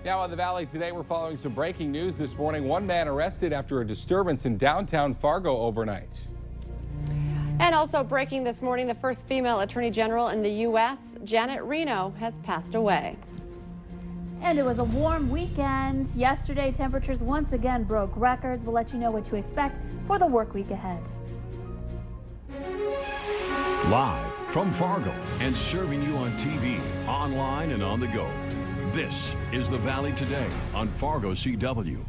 Now on the Valley today, we're following some breaking news this morning. One man arrested after a disturbance in downtown Fargo overnight. And also breaking this morning, the first female attorney general in the U.S., Janet Reno, has passed away. And it was a warm weekend. Yesterday, temperatures once again broke records. We'll let you know what to expect for the work week ahead. Live from Fargo and serving you on TV, online, and on the go. This is the Valley Today on Fargo CW.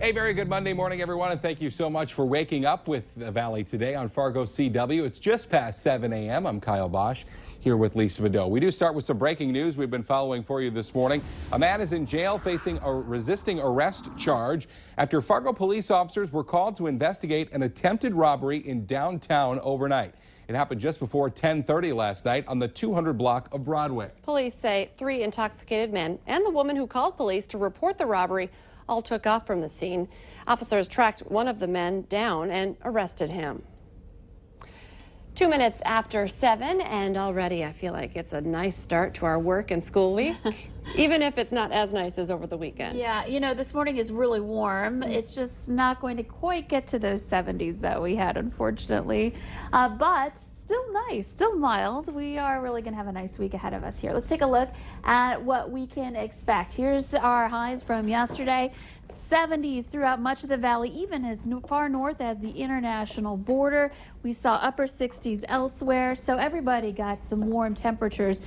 A very good Monday morning, everyone, and thank you so much for waking up with the Valley Today on Fargo CW. It's just past 7 a.m. I'm Kyle Bosch here with Lisa Bedeau. We do start with some breaking news we've been following for you this morning. A man is in jail facing a resisting arrest charge after Fargo police officers were called to investigate an attempted robbery in downtown overnight. It happened just before 10:30 last night on the 200 block of Broadway. Police say 3 intoxicated men and the woman who called police to report the robbery all took off from the scene. Officers tracked one of the men down and arrested him. 2 minutes after 7, and already I feel like it's a nice start to our work and school week, even if it's not as nice as over the weekend. Yeah, you know, this morning is really warm. It's just not going to quite get to those 70s that we had, unfortunately, but still nice, still mild. We are really going to have a nice week ahead of us here. Let's take a look at what we can expect. Here's our highs from yesterday. 70s throughout much of the valley, even as far north as the international border. We saw upper 60s elsewhere, so everybody got some warm temperatures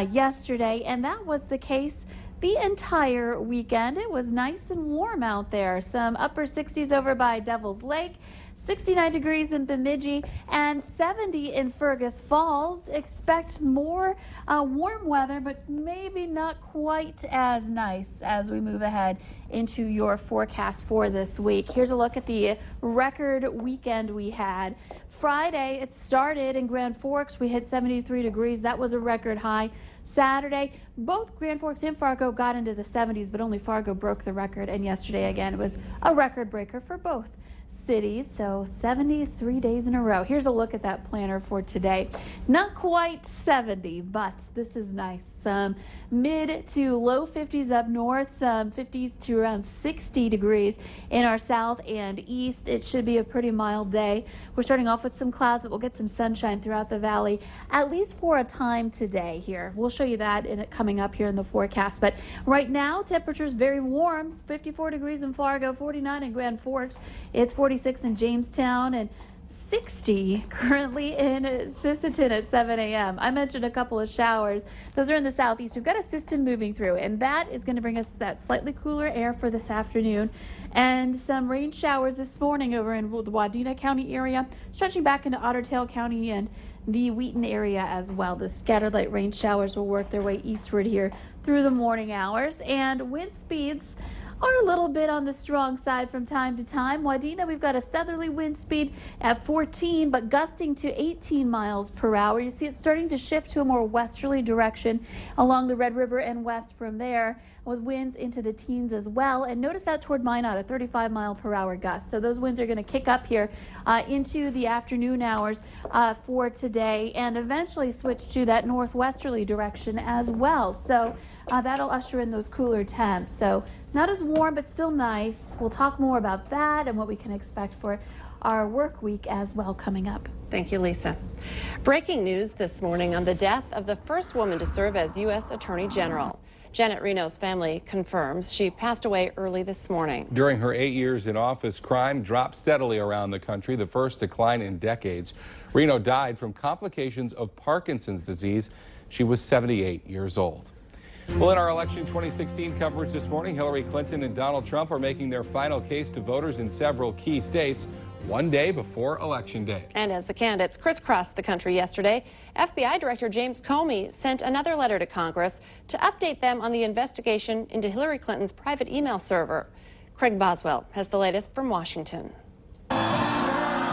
yesterday, and that was the case the entire weekend. It was nice and warm out there. Some upper 60s over by Devil's Lake, 69 degrees in Bemidji, and 70 in Fergus Falls. Expect more warm weather, but maybe not quite as nice as we move ahead into your forecast for this week. Here's a look at the record weekend we had. Friday, it started in Grand Forks. We hit 73 degrees. That was a record high. Saturday, both Grand Forks and Fargo got into the 70s, but only Fargo broke the record. And yesterday, again, it was a record breaker for both cities, so 70s 3 days in a row. Here's a look at that planner for today. Not quite 70, but this is nice. Some mid to low 50s up north, some 50s to around 60 degrees in our south and east. It should be a pretty mild day. We're starting off with some clouds, but we'll get some sunshine throughout the valley, at least for a time today here. We'll show you that in it coming up here in the forecast. But right now, temperatures very warm, 54 degrees in Fargo, 49 in Grand Forks. It's 46 in Jamestown and 60 currently in Sisseton at 7 a.m. I mentioned a couple of showers. Those are in the southeast. We've got a system moving through, and that is going to bring us that slightly cooler air for this afternoon. And some rain showers this morning over in the Wadena County area, stretching back into Otter Tail County and the Wheaton area as well. The scattered light rain showers will work their way eastward here through the morning hours, and wind speeds are a little bit on the strong side from time to time. Wadena, we've got a southerly wind speed at 14, but gusting to 18 miles per hour. You see it starting to shift to a more westerly direction along the Red River and west from there, with winds into the teens as well. And notice out toward Minot, a 35 mile per hour gust. So those winds are going to kick up here into the afternoon hours for today, and eventually switch to that northwesterly direction as well. So that'll usher in those cooler temps. So not as warm, but still nice. We'll talk more about that and what we can expect for our work week as well coming up. Thank you, Lisa. Breaking news this morning on the death of the first woman to serve as U.S. Attorney General. Janet Reno's family confirms she passed away early this morning. During her 8 years in office, crime dropped steadily around the country, the first decline in decades. Reno died from complications of Parkinson's disease. She was 78 years old. Well, in our election 2016 coverage this morning, Hillary Clinton and Donald Trump are making their final case to voters in several key states, one day before Election Day. And as the candidates crisscrossed the country yesterday, FBI Director James Comey sent another letter to Congress to update them on the investigation into Hillary Clinton's private email server. Craig Boswell has the latest from Washington.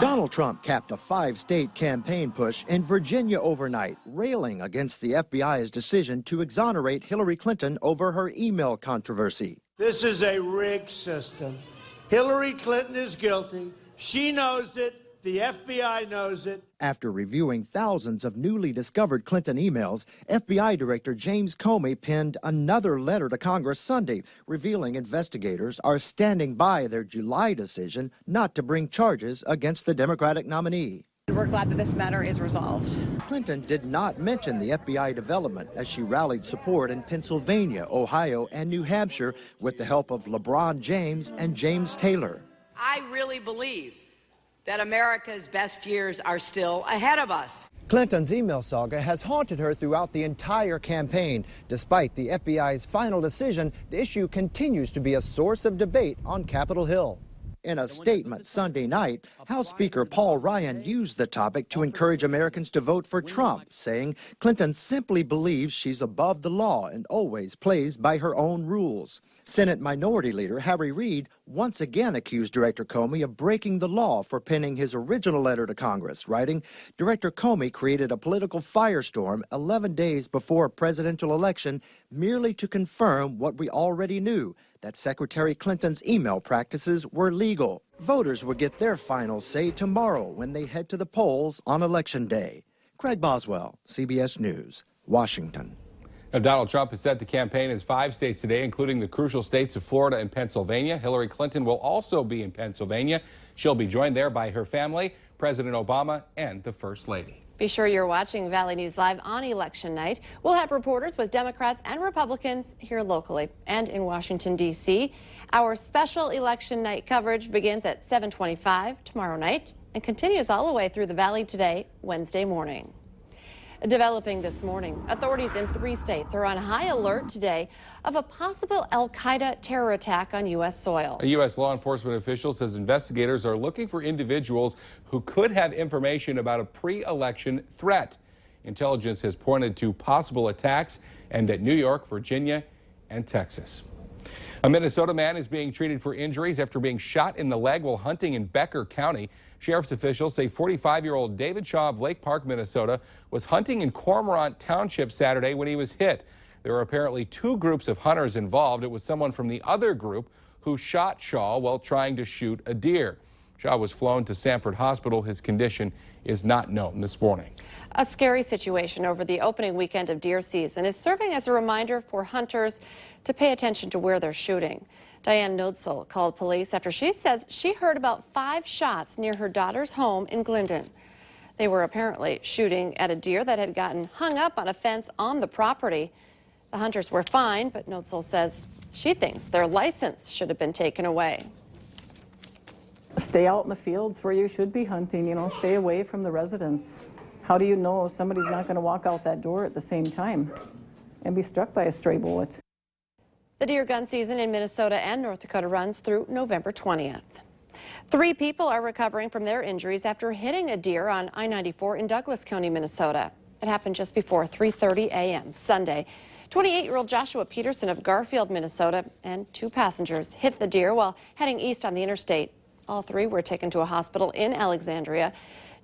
Donald Trump capped a 5-state campaign push in Virginia overnight, railing against the FBI's decision to exonerate Hillary Clinton over her email controversy. This is a rigged system. Hillary Clinton is guilty. She knows it. The FBI knows it. After reviewing thousands of newly discovered Clinton emails, FBI Director James Comey penned another letter to Congress Sunday, revealing investigators are standing by their July decision not to bring charges against the Democratic nominee. We're glad that this matter is resolved. Clinton did not mention the FBI development as she rallied support in Pennsylvania, Ohio, and New Hampshire with the help of LeBron James and James Taylor. I really believe that America's best years are still ahead of us. Clinton's email saga has haunted her throughout the entire campaign. Despite the FBI's final decision, the issue continues to be a source of debate on Capitol Hill. In a statement Sunday night, House Speaker Paul Ryan used the topic to encourage Americans to vote for Trump, saying Clinton simply believes she's above the law and always plays by her own rules. Senate Minority Leader Harry Reid once again accused Director Comey of breaking the law for penning his original letter to Congress, writing, Director Comey created a political firestorm 11 days before a presidential election merely to confirm what we already knew, that Secretary Clinton's email practices were legal. Voters will get their final say tomorrow when they head to the polls on Election Day. Craig Boswell, CBS News, Washington. Now, Donald Trump is set to campaign in 5 states today, including the crucial states of Florida and Pennsylvania. Hillary Clinton will also be in Pennsylvania. She'll be joined there by her family, President Obama, and the First Lady. Be sure you're watching Valley News Live on election night. We'll have reporters with Democrats and Republicans here locally and in Washington, D.C. Our special election night coverage begins at 7:25 tomorrow night and continues all the way through the Valley today, Wednesday morning. Developing this morning, authorities in 3 states are on high alert today of a possible al-Qaeda terror attack on U.S. soil. A U.S. law enforcement official says investigators are looking for individuals who could have information about a pre-election threat. Intelligence has pointed to possible attacks aimed at New York, Virginia, and Texas. A Minnesota man is being treated for injuries after being shot in the leg while hunting in Becker County. Sheriff's officials say 45-year-old David Shaw of Lake Park, Minnesota, was hunting in Cormorant Township Saturday when he was hit. There were apparently 2 groups of hunters involved. It was someone from the other group who shot Shaw while trying to shoot a deer. Shaw was flown to Sanford Hospital. His condition is not known this morning. A scary situation over the opening weekend of deer season is serving as a reminder for hunters to pay attention to where they're shooting. Diane Nodzel called police after she says she heard about 5 shots near her daughter's home in Glendon. They were apparently shooting at a deer that had gotten hung up on a fence on the property. The hunters were fined, but Nodzel says she thinks their license should have been taken away. Stay out in the fields where you should be hunting, stay away from the residents. How do you know somebody's not going to walk out that door at the same time and be struck by a stray bullet? The deer gun season in Minnesota and North Dakota runs through November 20th. 3 people are recovering from their injuries after hitting a deer on I-94 in Douglas County, Minnesota. It happened just before 3:30 a.m. Sunday. 28-year-old Joshua Peterson of Garfield, Minnesota, and 2 passengers hit the deer while heading east on the interstate. All 3 were taken to a hospital in Alexandria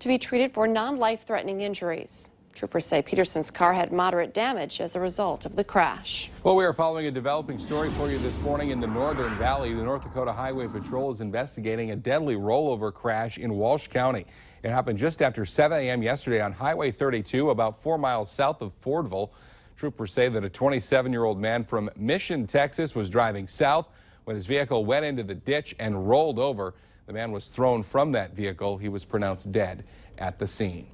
to be treated for non-life-threatening injuries. Troopers say Peterson's car had moderate damage as a result of the crash. Well, we are following a developing story for you this morning in the Northern Valley. The North Dakota Highway Patrol is investigating a deadly rollover crash in Walsh County. It happened just after 7 a.m. yesterday on Highway 32, about 4 miles south of Fordville. Troopers say that a 27-year-old man from Mission, Texas, was driving south when his vehicle went into the ditch and rolled over. The man was thrown from that vehicle. He was pronounced dead at the scene.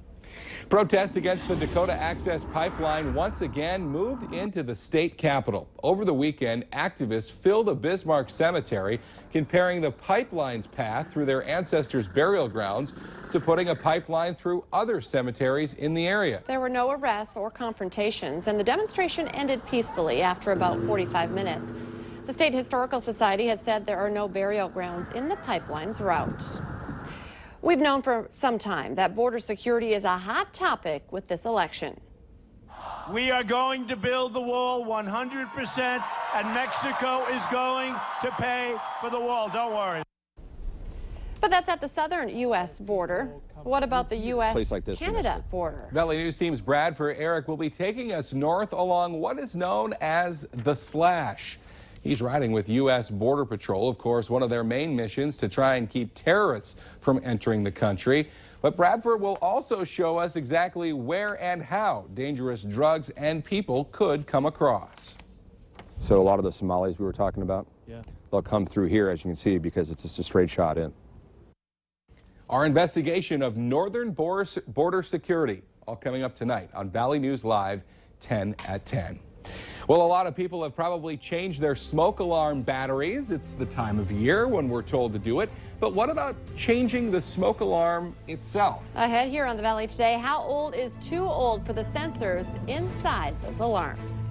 Protests against the Dakota Access Pipeline once again moved into the state capitol. Over the weekend, activists filled a Bismarck cemetery, comparing the pipeline's path through their ancestors' burial grounds to putting a pipeline through other cemeteries in the area. There were no arrests or confrontations, and the demonstration ended peacefully after about 45 minutes. The State Historical Society has said there are no burial grounds in the pipeline's route. We've known for some time that border security is a hot topic with this election. We are going to build the wall 100%, and Mexico is going to pay for the wall. Don't worry. But that's at the southern U.S. border. What about the U.S.-Canada border? Valley News Team's Brad for Eric will be taking us north along what is known as the Slash. He's riding with U.S. Border Patrol, of course, one of their main missions to try and keep terrorists from entering the country. But Bradford will also show us exactly where and how dangerous drugs and people could come across. So a lot of the Somalis we were talking about, they'll come through here, as you can see, because it's just a straight shot in. Our investigation of northern border security, all coming up tonight on Valley News Live, 10 at 10. Well, a lot of people have probably changed their smoke alarm batteries. It's the time of year when we're told to do it. But what about changing the smoke alarm itself? Ahead here on the Valley today, how old is too old for the sensors inside those alarms?